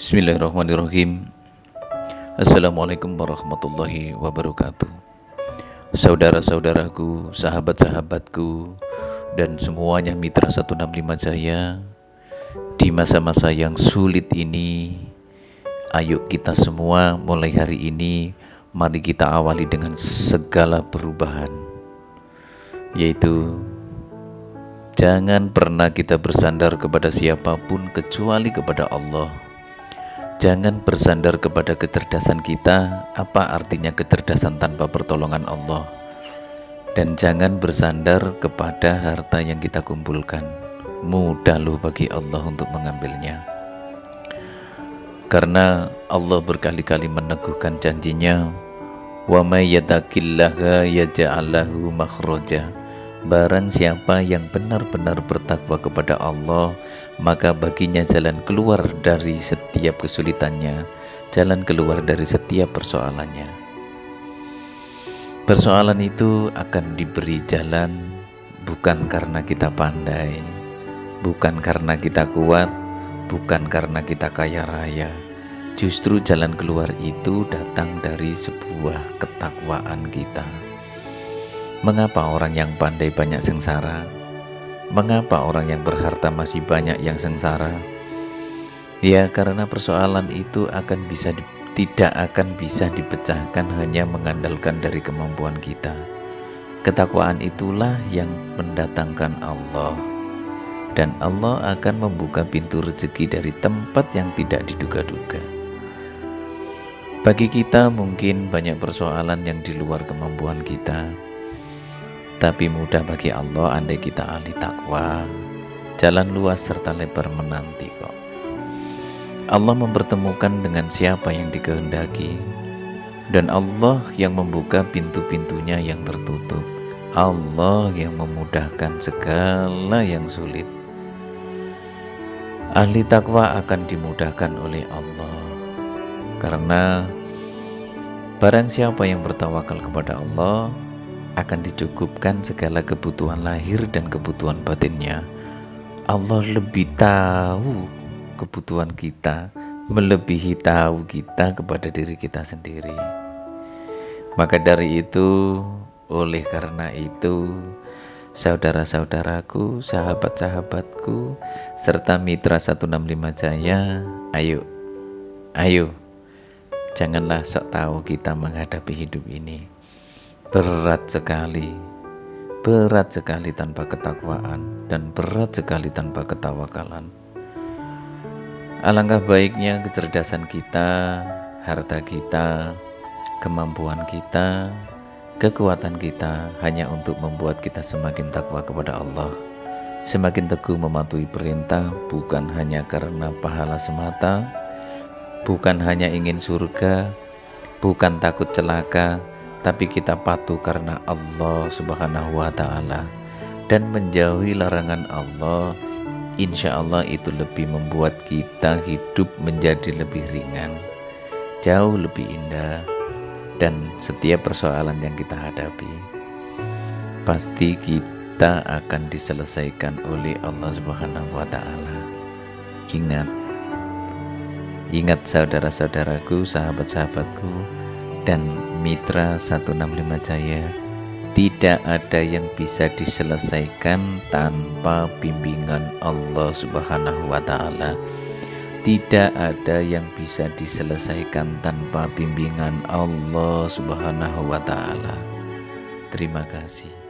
Bismillahirrahmanirrahim. Assalamualaikum warahmatullahi wabarakatuh. Saudara-saudaraku, sahabat-sahabatku, dan semuanya mitra 165 Jaya. Di masa-masa yang sulit ini, ayo kita semua mulai hari ini, mari kita awali dengan segala perubahan, yaitu jangan pernah kita bersandar kepada siapapun kecuali kepada Allah. Jangan bersandar kepada kecerdasan kita. Apa artinya kecerdasan tanpa pertolongan Allah? Dan jangan bersandar kepada harta yang kita kumpulkan. Mudah loh bagi Allah untuk mengambilnya. Karena Allah berkali-kali meneguhkan janjinya, wa may yattaqillaha yaj'al lahu makhraja. Barang siapa yang benar-benar bertakwa kepada Allah, maka baginya jalan keluar dari setiap kesulitannya, jalan keluar dari setiap persoalannya. Persoalan itu akan diberi jalan bukan karena kita pandai, bukan karena kita kuat, bukan karena kita kaya raya. Justru jalan keluar itu datang dari sebuah ketakwaan kita. Mengapa orang yang pandai banyak sengsara? Mengapa orang yang berharta masih banyak yang sengsara? Ya, karena persoalan itu tidak akan bisa dipecahkan hanya mengandalkan dari kemampuan kita. Ketakwaan itulah yang mendatangkan Allah. Dan Allah akan membuka pintu rezeki dari tempat yang tidak diduga-duga. Bagi kita mungkin banyak persoalan yang di luar kemampuan kita. Tapi mudah bagi Allah andai kita ahli takwa. Jalan luas serta lebar menanti kok. Allah mempertemukan dengan siapa yang dikehendaki. Dan Allah yang membuka pintu-pintunya yang tertutup. Allah yang memudahkan segala yang sulit. Ahli takwa akan dimudahkan oleh Allah. Karena barang siapa yang bertawakal kepada Allah, akan dicukupkan segala kebutuhan lahir dan kebutuhan batinnya. Allah lebih tahu kebutuhan kita, melebihi tahu kita kepada diri kita sendiri. Maka dari itu, oleh karena itu, saudara-saudaraku, sahabat-sahabatku, serta mitra 165 Jaya, ayo, janganlah sok tahu kita menghadapi hidup ini. Berat sekali tanpa ketakwaan, dan berat sekali tanpa ketawakalan. Alangkah baiknya kecerdasan kita, harta kita, kemampuan kita, kekuatan kita hanya untuk membuat kita semakin takwa kepada Allah, semakin teguh mematuhi perintah, bukan hanya karena pahala semata, bukan hanya ingin surga, bukan takut celaka, tapi kita patuh karena Allah Subhanahu wa Ta'ala, dan menjauhi larangan Allah. Insya Allah itu lebih membuat kita hidup menjadi lebih ringan, jauh lebih indah, dan setiap persoalan yang kita hadapi pasti kita akan diselesaikan oleh Allah Subhanahu wa Ta'ala. Ingat saudara-saudaraku, sahabat-sahabatku, dan mitra 165 Jaya, tidak ada yang bisa diselesaikan tanpa bimbingan Allah Subhanahu wa Ta'ala. Tidak ada yang bisa diselesaikan tanpa bimbingan Allah Subhanahu wa Ta'ala. Terima kasih.